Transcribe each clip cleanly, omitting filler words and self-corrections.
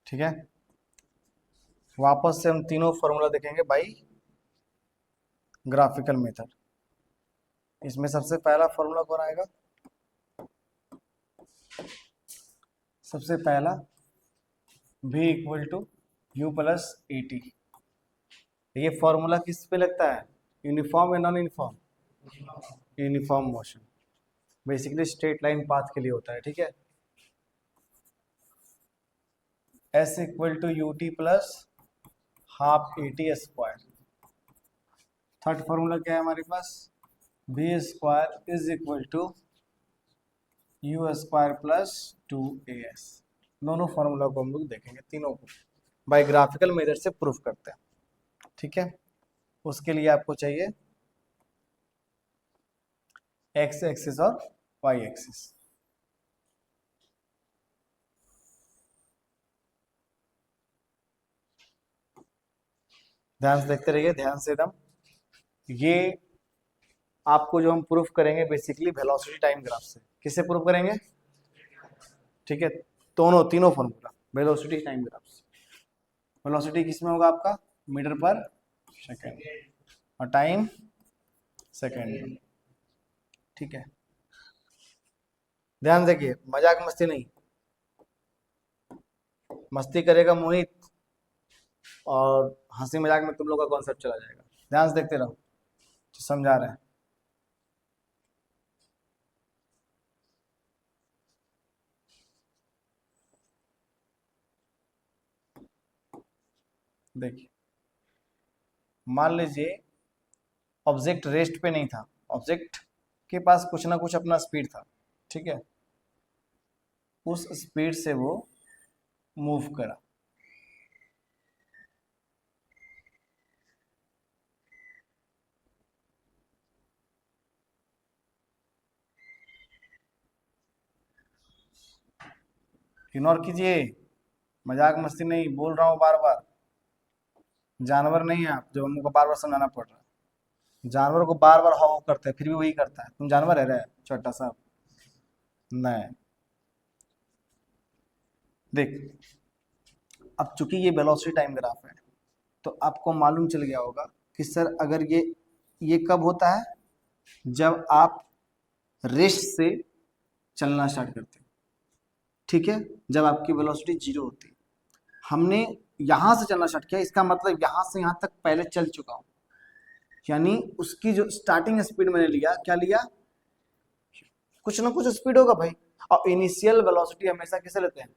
ठीक है, वापस से हम तीनों फॉर्मूला देखेंगे बाई ग्राफिकल मेथड। इसमें सबसे पहला फॉर्मूला कौन आएगा? सबसे पहला v equal to u plus a t. ये फॉर्मूला किस पे लगता है? यूनिफॉर्म या non uniform? Uniform motion, basically straight line path के लिए होता है। ठीक है, s equal to u t plus half a t square. Third formula क्या है हमारे पास? v square is equal to u square plus 2as। दोनों फॉर्मूला को हम लोग देखेंगे, तीनों को बाय ग्राफिकल मेथड से प्रूफ करते हैं। ठीक है, उसके लिए आपको चाहिए x एक्सिस और y एक्सिस। ध्यान से देखते रहिए, ध्यान से एकदम। ये आपको जो हम प्रूफ करेंगे बेसिकली वेलोसिटी टाइम ग्राफ से। किससे प्रूफ करेंगे? ठीक है, दोनों तीनों फॉर्मूला वेलोसिटी टाइम ग्राफ से। वेलोसिटी किसमें होगा आपका? मीटर पर सेकेंड, और टाइम सेकेंड में। ठीक है, ध्यान देखिए, मजाक मस्ती नहीं। मस्ती करेगा मोहित और हंसी मजाक में तुम लोग का कॉन्सेप्ट चला जाएगा। ध्यान से देखते रहो, तो समझा रहे हैं। देखिए, मान लीजिए ऑब्जेक्ट रेस्ट पे नहीं था, ऑब्जेक्ट के पास कुछ ना कुछ अपना स्पीड था। ठीक है, उस स्पीड से वो मूव करा। इग्नोर कीजिए, मजाक मस्ती नहीं बोल रहा हूँ बार बार। जानवर नहीं है आप जो हमको बार बार समझाना पड़ रहा है। जानवर को बार बार हाव करते हैं फिर भी वही करता है। तुम जानवर है रे छोटा सा? नहीं। देख, अब चूंकि ये वेलोसिटी टाइम ग्राफ है तो आपको मालूम चल गया होगा कि सर अगर ये कब होता है? जब आप रेस्ट से चलना स्टार्ट करते हैं। ठीक है, जब आपकी वेलोसिटी 0 होती है। हमने यहां से चलना स्टार्ट किया, इसका मतलब यहां से यहां तक पहले चल चुका हूं, यानी उसकी जो स्टार्टिंग स्पीड मैंने लिया, क्या लिया? कुछ ना कुछ स्पीड होगा भाई। और इनिशियल वेलोसिटी हमेशा किसे लेते हैं?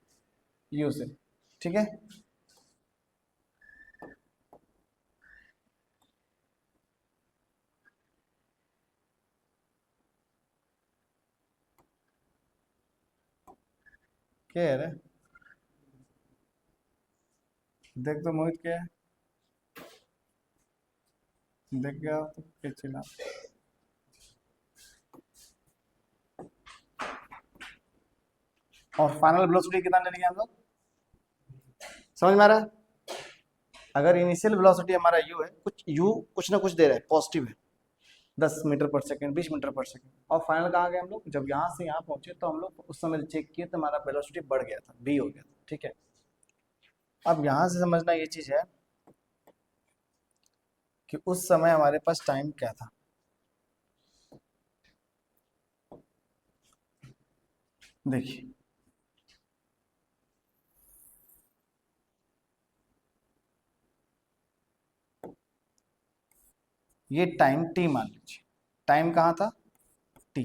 यू से। ठीक है, क्या है रे? देख तो मोहित, क्या है? देख गया तो क्या चला? और फाइनल वेलोसिटी कितना ले लेंगे हम लोग? समझ में आ रहा है? अगर इनिशियल वेलोसिटी हमारा यू है, कुछ ना कुछ दे रहा है, पॉजिटिव है, 10 मीटर पर सेकंड, 20 मीटर पर सेकंड, और फाइनल कहाँ गए हम लोग? जब यहाँ से यहाँ पहुंचे तो हम लोग उस समय चेक किए तो हमारा वेलोसिटी बढ़ गया था, v हो गया था। ठीक है, अब यहाँ से समझना ये चीज है कि उस समय हमारे पास टाइम क्या था। देखिए, ये टाइम t मान लीजिए। टाइम कहाँ था? t।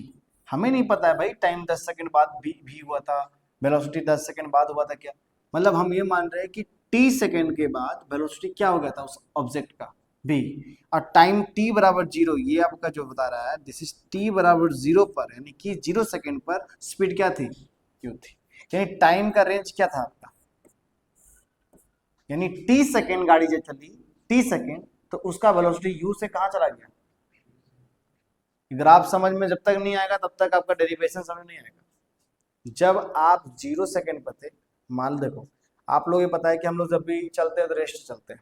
हमें नहीं पता है भाई टाइम 10 सेकंड बाद भी हुआ था, वेलोसिटी 10 सेकंड बाद हुआ था क्या। मतलब हम ये मान रहे हैं कि t सेकंड के बाद वेलोसिटी क्या हो गया था उस ऑब्जेक्ट का? v। और टाइम t बराबर 0, ये आपका जो बता रहा है दिस इज t बराबर 0 पर, यानी कि 0 सेकंड पर स्पीड क्या थी? u थी। यानी टाइम का रेंज क्या था आपका? यानी t सेकंड गाड़ी जब चली, t सेकंड, तो उसका वेलोसिटी u से कहां चला गया? ग्राफ समझ में जब तक नहीं आएगा तब तक आपका डेरिवेशन समझ नहीं आएगा। जब आप 0 सेकंड पर थे, मान देखो, आप लोग ये पता है कि हम लोग जब भी चलते हैं तो रेस्ट चलते हैं,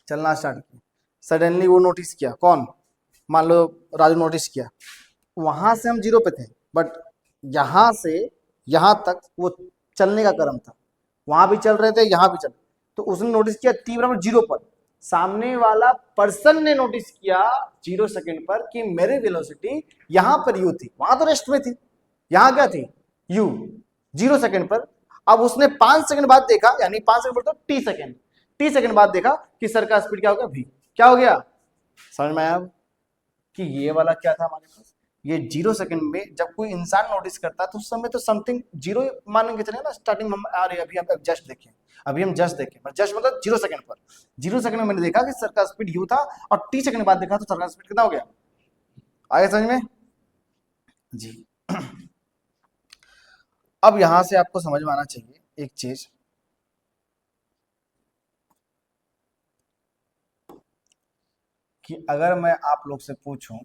चलना स्टार्ट किया, सडनली वो नोटिस किया, कौन? मान लो राजू नोटिस किया, वहां से हम 0 पे थे, बट यहां से यहां तक वो चलने का क्रम था। वहां भी चल रहे थे, यहां भी चल, तो उसने नोटिस किया t बराबर 0 पर, सामने वाला पर्सन ने नोटिस किया 0 सेकंड पर कि मेरी वेलोसिटी यहां पर u थी, वहां तो रेस्ट में थी, यहां क्या थी u 0 सेकंड पर। अब उसने 5 सेकंड बाद देखा, यानी 5 सेकंड पर तो t सेकंड बाद देखा कि सर का स्पीड क्या हो गया v, क्या हो गया, समझ में आया अब कि ये वाला क्या था हमारे पास, ये 0 सेकंड में जब कोई इंसान नोटिस करता है तो उस समय तो समथिंग 0 मान के चले ना, स्टार्टिंग में हम आ रहे अभी हम जस्ट देखें, अभी हम जस्ट देखें, जस्ट मतलब 0 सेकंड पर, 0 सेकंड में मैंने देखा कि सर का स्पीड u था, और t सेकंड बाद देखा तो सर का स्पीड कितना हो गया, आगे समझ में जी। अब यहां से आपको समझ में आना चाहिए एक चीज, कि अगर मैं आप लोग से पूछूं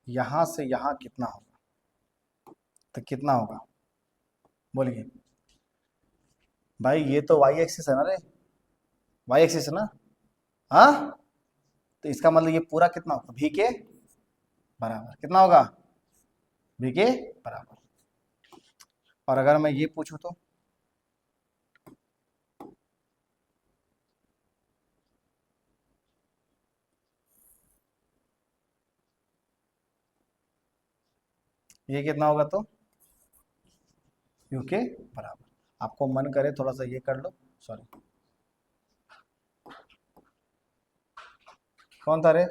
यहां से यहां कितना होगा, तो कितना होगा, बोलिए भाई, ये तो वाई एक्सिस है ना रे, वाई एक्सिस है ना, हाँ, तो इसका मतलब ये पूरा कितना होगा, भी के बराबर, कितना होगा, भी के बराबर। और अगर मैं ये पूछूं तो ये कितना होगा, तो यू के बराबर। आपको मन करे थोड़ा सा ये कर लो, सॉरी कौन था रे,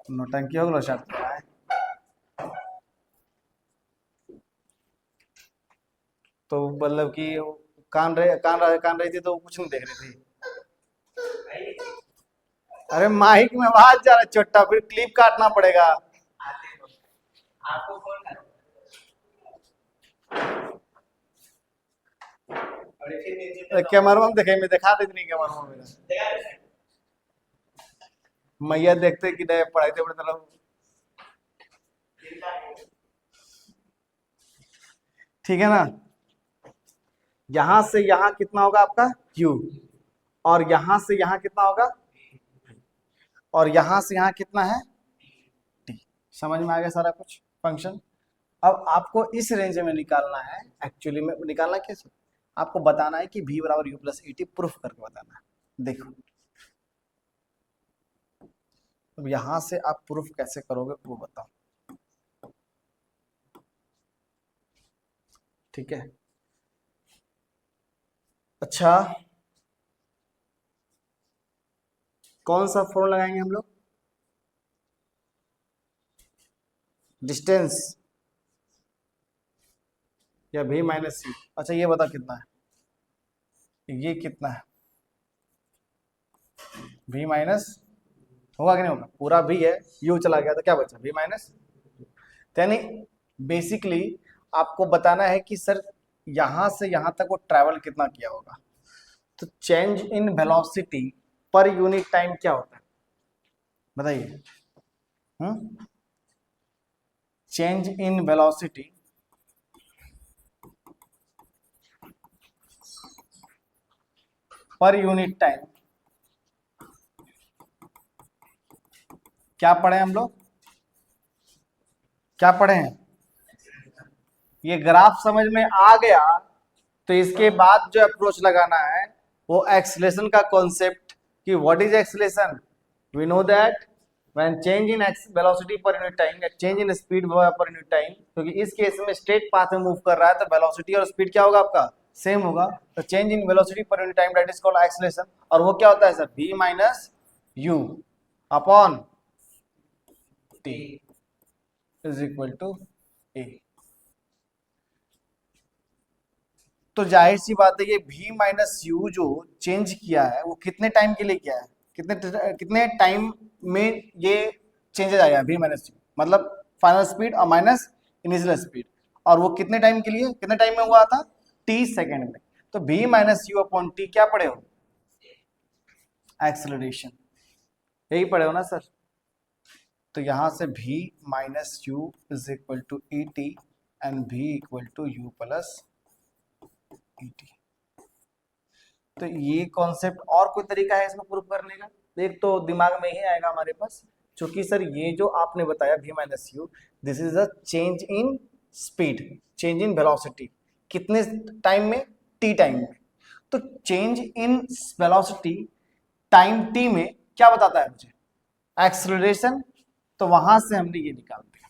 नौटंकी हो गलो शायद, तो मतलब कि कान रही थी तो वो कुछ नहीं देख रही थी, अरे माइक में आवाज जा रहा है छोटा, फिर क्लिप काटना पड़ेगा। कैमरा में देखे, मैं दिखा देती नहीं कैमरा में मेरा, मैया देखते कि नहीं पढ़ाई बड़े तरह, ठीक है ना, यहां से यहां कितना होगा आपका u, और यहां से यहां कितना होगा, और यहां से यहां कितना है t, समझ में आ गया सारा कुछ फंक्शन। अब आपको इस रेंज में निकालना है, एक्चुअली में निकालना कैसे, आपको बताना है कि v बराबर u प्लस et, प्रूफ करके बताना है। देखो अब यहां से आप प्रूफ कैसे करोगे वो बताओ, ठीक है। अच्छा, कौन सा फॉर्म लगाएंगे हम लोग, डिस्टेंस या v माइनस सी, अच्छा ये बता कितना है, ये कितना है, v माइनस, होगा कि नहीं होगा, पूरा v है, u चला गया तो क्या बचा, v माइनस, यानी बेसिकली आपको बताना है कि सर यहां से यहां तक वो ट्रैवल कितना किया होगा, तो change in velocity per unit time क्या होता है बताइए, change in velocity per unit time, क्या पढ़े हम लोग, क्या पढ़े हैं, ये ग्राफ समझ में आ गया, तो इसके बाद जो अप्रोच लगाना है वो एक्सीलरेशन का कॉन्सेप्ट, कि what is acceleration, we know that when change in velocity per unit time या change in speed per unit time, क्योंकि इस केस में स्ट्रेट पाथ में मूव कर रहा है तो वेलोसिटी और स्पीड क्या होगा आपका, सेम होगा, तो change in velocity per unit time that is called acceleration, और वो क्या होता है sir, v minus u upon t is equal to a। तो जाहिर सी बात है ये v माइनस यू जो चेंज किया है वो कितने टाइम के लिए किया है, कितने टाइम में ये चेंजेस आया v माइनस यू, मतलब फाइनल स्पीड और माइनस इनिशियल स्पीड, और वो कितने टाइम के लिए, कितने टाइम में हुआ था, t सेकेंड में, तो v minus u upon T क्या पढ़े हो, एक्सेलरेशन, यही पढ़े हो ना सर, तो यहां से v minus u is equal to a t and v equal to u plus a t, तो ये कॉन्सेप्ट, और कोई तरीका है इसको प्रूव करने का? एक तो दिमाग में ही आएगा हमारे पास, क्योंकि सर ये जो आपने बताया v minus you, this is a change in speed, change in velocity, कितने टाइम में? t टाइम में। तो change in velocity time t में क्या बताता है मुझे? एक्सेलरेशन। तो वहां से हमने ये निकाल दिया।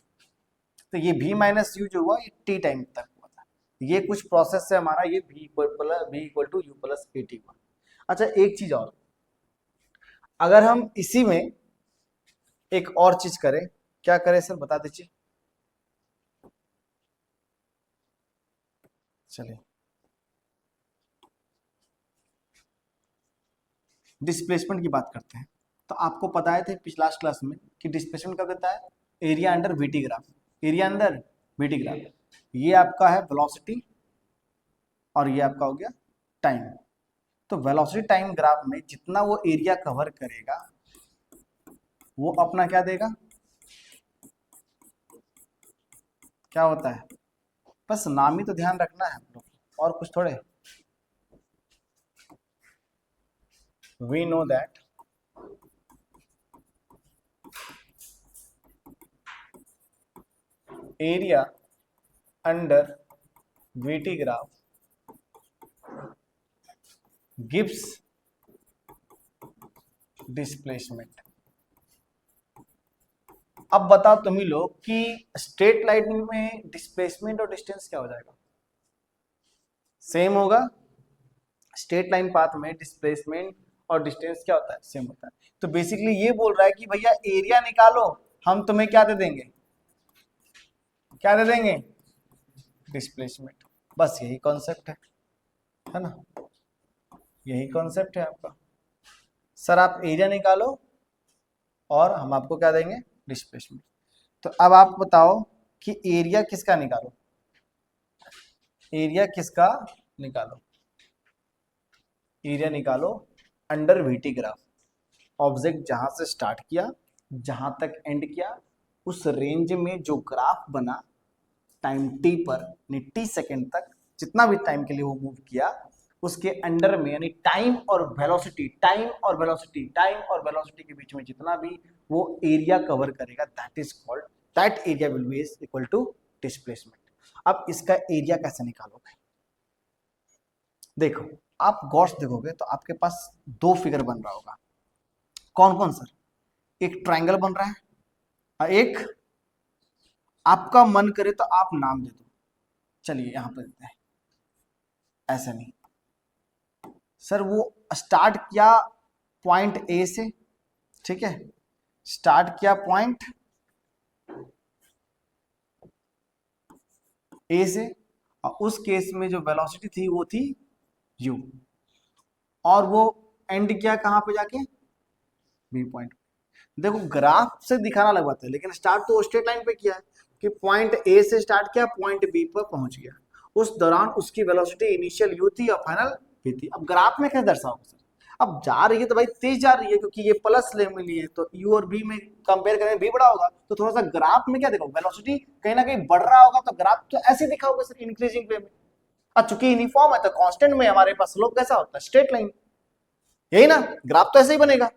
तो ये v माइनस यू जो हुआ ये t टाइम तक हुआ था। ये कुछ प्रोसेस से हमारा ये v equal to u plus a t हुआ। अच्छा एक चीज और, अगर हम इसी में एक और चीज करें, क्या करें सर बता दीजिए। चलिए डिस्प्लेसमेंट की बात करते हैं। तो आपको पता है थे पिछला क्लास में कि डिस्प्लेसमेंट कब देता है? Area under V T graph, area under V T graph. ये आपका है वेलोसिटी और ये आपका हो गया टाइम। तो वेलोसिटी टाइम ग्राफ में जितना वो एरिया कवर करेगा वो अपना क्या देगा? क्या होता है? बस नाम ही तो ध्यान रखना है और कुछ थोड़े। We know that area under V T graph gives displacement. अब बताओ तुम ही लोग कि स्ट्रेट लाइन में डिस्प्लेसमेंट और डिस्टेंस क्या हो जाएगा? सेम होगा। स्ट्रेट लाइन पाथ में डिस्प्लेसमेंट और डिस्टेंस क्या होता है? सेम होता है। तो बेसिकली ये बोल रहा है कि भैया एरिया निकालो, हम तुम्हें क्या दे देंगे? क्या दे देंगे? डिस्प्लेसमेंट। बस यही कॉन्सेप्ट है ना? यही कॉन्सेप्ट है आपका। सर आप एरिया निकालो और हम आपको क्या देंगे? डिस्प्लेसमेंट। तो अब आप बताओ कि एरिया किसका निकालो? एरिया किसका निकालो? एरिया निकालो अंडर वीटी ग्राफ। ऑब्जेक्ट जहां से स्टार्ट किया जहां तक एंड किया उस रेंज में जो ग्राफ बना टाइम टी पर, यानी टी सेकेंड तक जितना भी टाइम के लिए वो मूव किया उसके अंडर में, यानी टाइम और वेलोसिटी, टाइम और वेलोसिटी, टाइम और वेलोसिटी के बीच में जितना भी वो एरिया कवर करेगा that is called, that area will be equal to displacement. अब इसका एरिया कैसे निकालोगे? देखो आप गौर से देखोगे तो आपके पास दो फिगर बन रहा होगा। कौन कौन सर? एक ट्रायंगल बन रहा है और एक, आपका मन करे तो आप नाम दे दो। चलिए यहां पर देते हैं, ऐसा नहीं सर, वो स्टार्ट किया पॉइंट ए से, ठीक है, स्टार्ट किया पॉइंट ए से और उस केस में जो वेलोसिटी थी वो थी u, और वो एंड किया कहां पे जाके? B point. देखो ग्राफ से दिखाना अलग बात है, लेकिन स्टार्ट तो स्ट्रेट लाइन पे किया है कि पॉइंट ए से स्टार्ट किया पॉइंट बी पर पहुंच गया। उस दौरान उसकी वेलोसिटी इनिशियल u थी और फाइनल v थी। अब ग्राफ में कैसे दर्शाओगे सर? अब जा रही है तो भाई तेज जा रही है क्योंकि ये प्लस ले मिली है, तो u और v में कंपेयर करें v बड़ा होगा, तो थोड़ा सा ग्राफ में क्या देखो वेलोसिटी कहीं ना कहीं बढ़ रहा होगा, तो ग्राफ तो ऐसे दिखा होगा सर इंक्रीजिंग वे में। अब चूंकि यूनिफॉर्म है तो कांस्टेंट में हमारे पास स्लोप कैसा होता है? Straight line. यही ना, ग्राफ तो ऐसे ही बनेगा।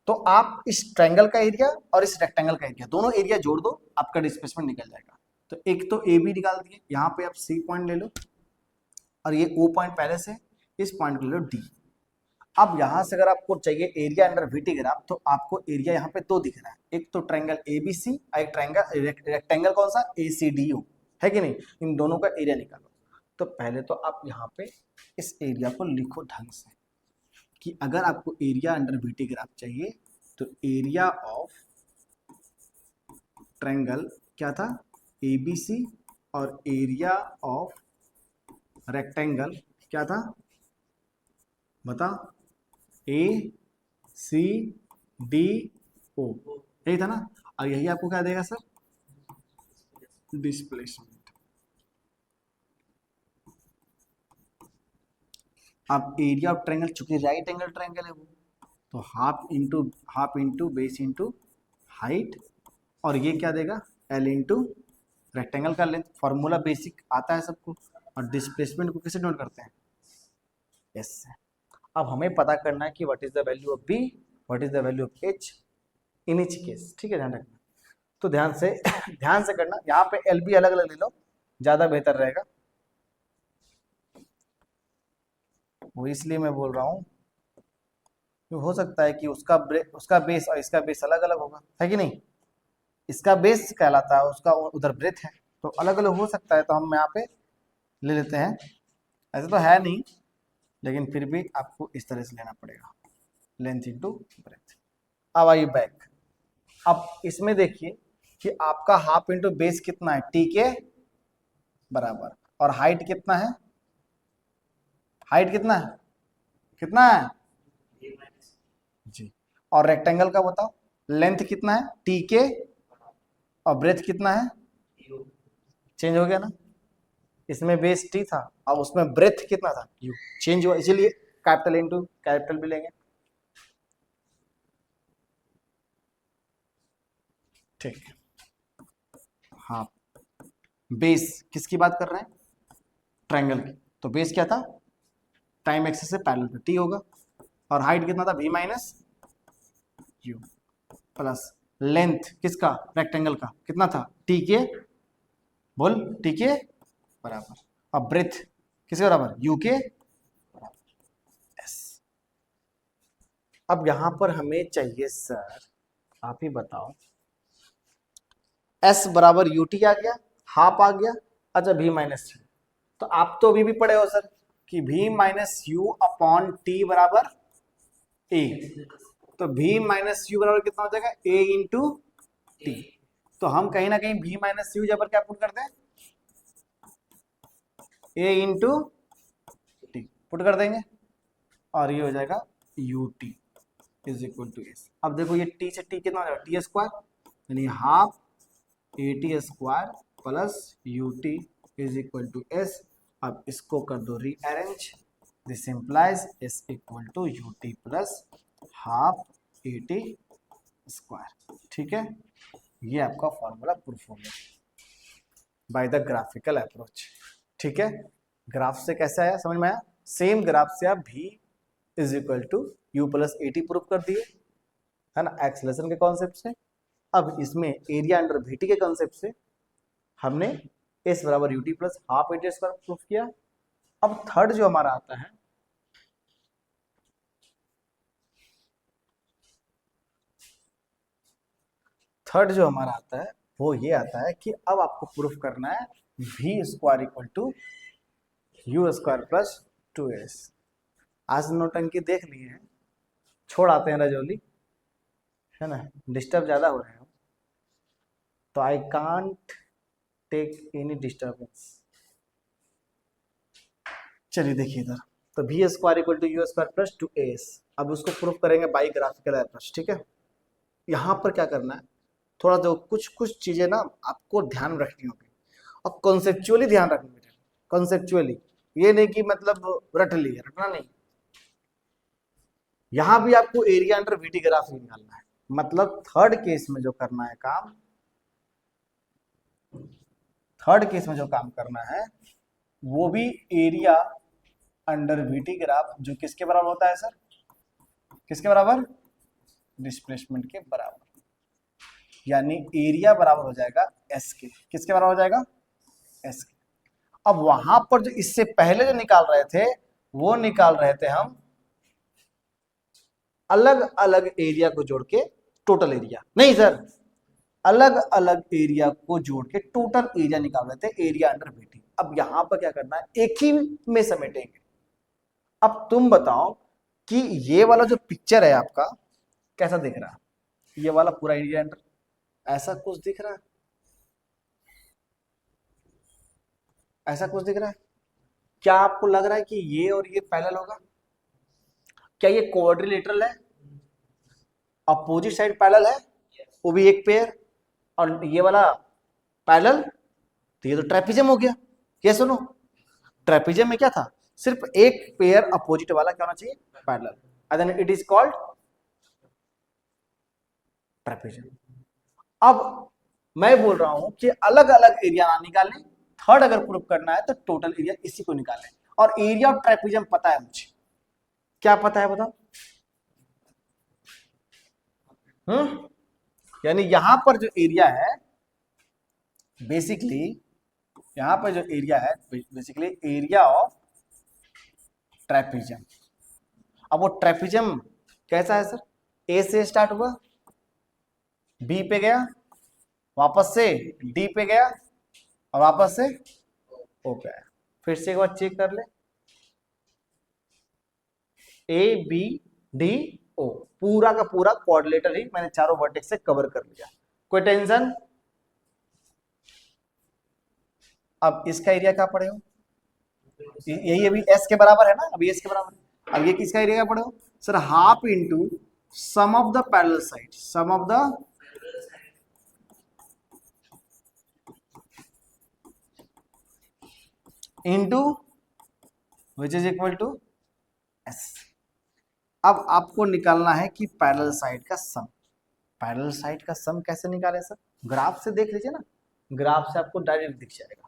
तो आप इस ट्रायंगल का एरिया और इस रेक्टेंगल का एरिया दोनों एरिया जोड़ दो, आपका डिस्प्लेसमेंट निकल जाएगा। तो एक तो ए बी निकाल दिए, यहां पे आप सी पॉइंट ले लो और ये ओ पॉइंट पहले से, इस पॉइंट को ले लो डी। अब यहां से अगर आपको चाहिए एरिया अंडर वीटी ग्राफ तो आपको एरिया यहाँ पे दो दिख रहा है, एक तो ट्रायंगल एबीसी और एक ट्रायंगल रेक्टेंगल कौन सा? एसीडीओ, है कि नहीं? इन दोनों का एरिया निकालो। तो पहले तो आप यहाँ पे इस एरिया को लिखो ढंग से कि अगर आपको एरिया अंडर वीटी ग्राफ चाहिए तो एरिया ऑफ ट्रायंगल क्या था? एबीसी, और एरिया ऑफ रेक्टेंगल क्या था? बता। ए सी डी ओ, यही था ना? और यही आपको क्या देगा सर? डिस्प्लेसमेंट। अब एरिया ऑफ ट्रायंगल चूंकि राइट एंगल ट्रायंगल है वो, तो half into base into height, और ये क्या देगा? एल इंटू रेक्टेंगल का लेंथ, फॉर्मूला बेसिक आता है सबको, और डिस्प्लेसमेंट को किसे नोट करते हैं, एस से। अब हमें पता करना है कि what is the value of B, what is the value of H in each case, ठीक है, ध्यान रखना। तो ध्यान से ध्यान से करना, यहाँ पे एल बी अलग अलग ले लो, ज्यादा बेहतर रहेगा, वो इसलिए मैं बोल रहा हूँ, तो हो सकता है कि उसका बेस और इसका बेस अलग अलग होगा, है कि नहीं, इसका बेस कहलाता है, उसका उधर ब्रेथ है, तो अलग अलग हो सकता है, तो हम यहाँ पे ले लेते हैं, ऐसे तो है नहीं, लेकिन फिर भी आपको इस तरह से लेना पड़ेगा, लेंथ इंटू ब्रेथ। अब आइए बैक, अब इसमें देखिए कि आपका हाफ इंटू बेस कितना है, टी के बराबर, और हाइट कितना है, हाइट कितना है, कितना है जी, और रेक्टेंगल का बताओ, लेंथ कितना है टी के, और ब्रेथ कितना है, चेंज हो गया ना, इसमें बेस टी था, अब उसमें ब्रेथ कितना था, यू, चेंज हुआ, इसीलिए कैपिटल इंटू कैपिटल भी लेंगे, ठीक। हाँ, बेस किसकी बात कर रहे हैं, ट्रायंगल की, तो बेस क्या था, टाइम एक्सिस से पैरेलल पे टी होगा, और हाइट कितना था, v minus you, plus length किसका, रेक्टेंगल का कितना था, टी के, बोल टी के बराबर, और ब्रेथ किसके बराबर, यू के बराबर, एस। अब यहां पर हमें चाहिए सर, आप ही बताओ, एस बराबर यू टी आ गया, हाफ आ गया, अच्छा v माइनस यू, तो आप तो अभी भी पढ़े हो सर कि v minus u upon T बराबर ए, तो v माइनस यू बराबर कितना हो जाएगा, a इंटू टी, तो हम कहीं ना कहीं v माइनस यू जबर क्या पुट करते हैं, a इंटू टी पुट कर देंगे, और ये हो जाएगा u t is equal to s. अब देखो ये t से t कितना हो जाएगा, टी स्क्वायर, यानी half a t square plus u t is equal to s. अब इसको कर दो rearrange, this implies s equal to u t plus half a t square, ठीक है, ये आपका फॉर्मूला प्रूफ हो गया बाय द ग्राफिकल अप्रोच, ठीक है। ग्राफ से कैसे आया, समझ में आया, सेम ग्राफ से आप v is equal to u plus a t proof कर दिए, है ना, एक्सेलरेशन के कॉन्सेप्ट से। अब इसमें एरिया अंडर वीटी के कॉन्सेप्ट से हमने एस बराबर UT plus half eighty square proof किया। अब थर्ड जो हमारा आता है, थर्ड जो हमारा आता है वो ये आता है कि अब आपको प्रूफ करना है v square equal to u square plus two s. आज नौटंकी देख लिए हैं, छोड़ आते हैं रजौली, है ना, डिस्टर्ब ज्यादा हो रहे हैं, तो I can't take any disturbance. चलिए देखिए इधर, तो v square equal to u square plus two s, अब उसको प्रूफ करेंगे बाई ग्राफिकल अप्रोच, ठीक है। यहाँ पर क्या करना है, थोड़ा जो कुछ कुछ चीजें ना आपको ध्यान रखनी होगी, और कॉन्सेप्चुअली ध्यान रखनी है, कॉन्सेप्चुअली, ये नहीं कि मतलब रट ली, रटना नहीं। यहां भी आपको एरिया अंडर वीटी ग्राफ निकालना है, मतलब थर्ड केस में जो करना है काम, थर्ड केस में जो काम करना है वो भी एरिया अंडर वीटी ग्राफ, जो किसके बराबर होता है सर, किसके बराबर, डिस्प्लेसमेंट के बराबर, यानी एरिया बराबर हो जाएगा एस के, किसके बराबर हो जाएगा, एस के। अब वहां पर जो इससे पहले जो निकाल रहे थे वो निकाल रहे थे हम अलग अलग एरिया को जोड़ के टोटल एरिया, नहीं सर, अलग अलग एरिया को जोड़ के टोटल एरिया निकाल रहे थे, एरिया अंडर वीटी। अब यहां पर क्या करना है, एक ही में समेटेंगे। अब तुम बताओ कि ये वाला जो पिक्चर है आपका कैसा दिख रहा है, ये वाला पूरा एरिया अंडर ऐसा कुछ दिख रहा है, ऐसा कुछ दिख रहा है, क्या आपको लग रहा है कि ये और ये पैरेलल होगा, क्या ये क्वाड्रिलेटरल है, अपोजिट साइड पैरेलल है, वो भी एक पेयर, और ये वाला पैरेलल, तो ये तो ट्रेपिजम हो गया, ये सुनो, ट्रेपिजम में क्या था, सिर्फ एक पेयर अपोजिट वाला क्या होना चाहिए, parallel, and then it is called trapezium. अब मैं बोल रहा हूं कि अलग अलग एरिया ना निकालें, थर्ड अगर प्रूफ करना है तो टोटल एरिया इसी को निकालें। और एरिया ऑफ ट्राइपिज्म पता है मुझे, क्या पता है बताओ? यानी यहां पर जो एरिया है बेसिकली, यहां पर जो एरिया है बेसिकली एरिया ऑफ ट्राइपिज्म। अब वो ट्राइपिज्म कैसा है सर? ए से स्टार्ट हुआ, बी पे गया, वापस से डी पे गया और वापस से ओ पे आया। फिर से एक बार चेक कर ले, ए बी डी ओ, पूरा का पूरा क्वाड्रिलेटर ही मैंने चारों वर्टेक्स से कवर कर लिया, कोई टेंशन? अब इसका एरिया क्या पड़े हो? यही अभी एस के बराबर है ना, अभी एस के बराबर है। अब ये किसका एरिया क्या पड़े हो sir? Half into sum of the parallel side, sum of the into which is equal to s. अब आपको निकालना है कि पैरेलल साइड का सम। पैरेलल साइड का सम कैसे निकाले सर? ग्राफ से देख लीजिए ना, ग्राफ से आपको डायरेक्ट दिख जाएगा।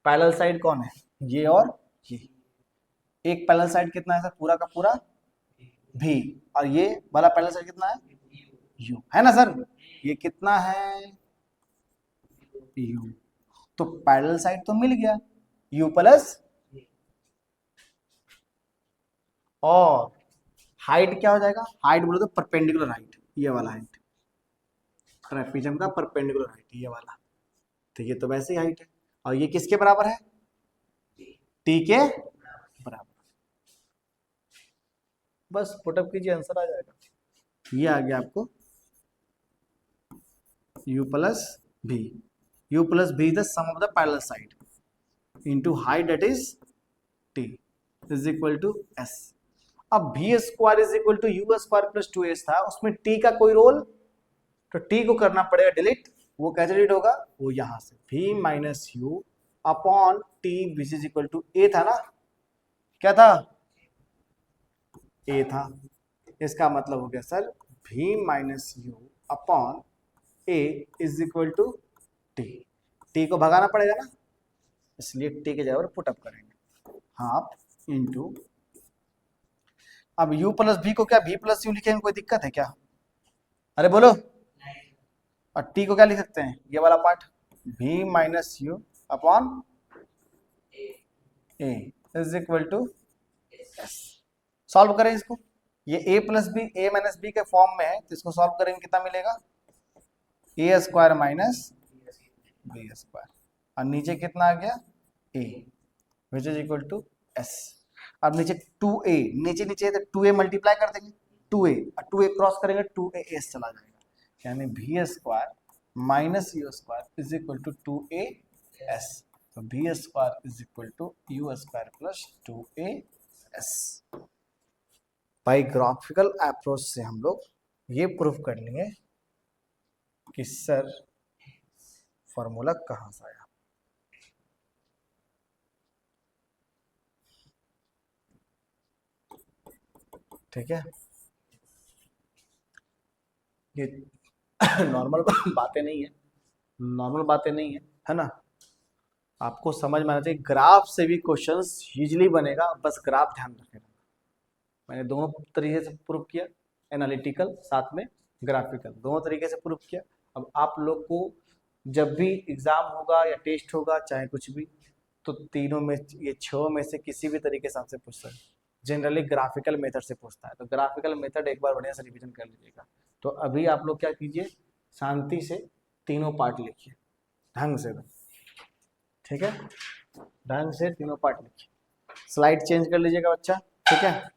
पैरेलल साइड कौन है? ये और ये। एक पैरेलल साइड कितना है सर? पूरा का पूरा भी, और ये वाला पैरेलल साइड कितना है? यू, है ना सर? ये कितना है? यू। तो पैरेलल साइड तो मिल गया, यू प्लस, और हाइट क्या हो जाएगा? हाइट बोलो तो परपेंडिकुलर हाइट, ये वाला हाइट, ट्राइपिज्म का परपेंडिकुलर हाइट ये वाला। तो ये तो वैसे ही हाइट है, और ये किसके बराबर है? टी के बराबर। बस पुटअप कीजिए, आंसर आ जाएगा। ये आ गया आपको u plus v, u plus v the sum of the parallel side into height that is t is equal to s। अब v square is equal to u square plus 2s था, उसमें t का कोई role, तो t को करना पड़ेगा delete. वो कैसे डिलीट होगा? वो यहां से v minus u upon t which is equal to a था ना, क्या था? a था। इसका मतलब हो गया sir v minus u upon a is equal to t को भगाना पड़ेगा ना, इसलिए t के जगह पर पुटअप करेंगे, हाफ इंटू, अब u प्लस v को क्या v प्लस यू लिखेंगे, कोई दिक्कत है क्या? अरे बोलो। और t को क्या लिख सकते हैं? ये वाला part v minus u upon a is equal to s। Solve करें इसको, ये a plus b, a minus b के फॉर्म में है, तो इसको सॉल्व करेंगे कितना मिलेगा? a square minus b square, और नीचे कितना आ गया? a which is equal to s। अब नीचे 2a, नीचे नीचे तो 2a मल्टीप्लाई कर देंगे, 2a और 2a क्रॉस करेंगे, 2as चला जाएगा, यानी v square minus u square is equal to 2as। तो v square is equal to u square plus 2as। By graphical approach से हम लोग ये प्रूफ कर लेंगे कि सर फॉर्मूला कहां से आया। ठीक है, ये नॉर्मल बातें नहीं है, नॉर्मल बातें नहीं है ना? आपको समझ में आना चाहिए, ग्राफ से भी क्वेश्चंस यूजली बनेगा, बस ग्राफ ध्यान रखेगा। मैंने दोनों तरीके से प्रूफ किया, एनालिटिकल साथ में ग्राफिकल, दोनों तरीके से प्रूफ किया। अब आप लोग को जब भी एग्जाम होगा या टेस्ट होगा चाहे कुछ भी, तो तीनों में, ये 6 में से किसी भी तरीके से आपसे पूछता है। जनरली ग्राफिकल मेथड से पूछता है, तो ग्राफिकल मेथड एक बार बढ़िया से रिवीजन कर लीजिएगा। तो अभी आप लोग क्या कीजिए, शांति से तीनों पार्ट लिखिए ढंग से, ठीक है? ढंग से तीनों पार्ट लिखिए। स्लाइड चेंज कर लीजिएगा बच्चा, ठीक है?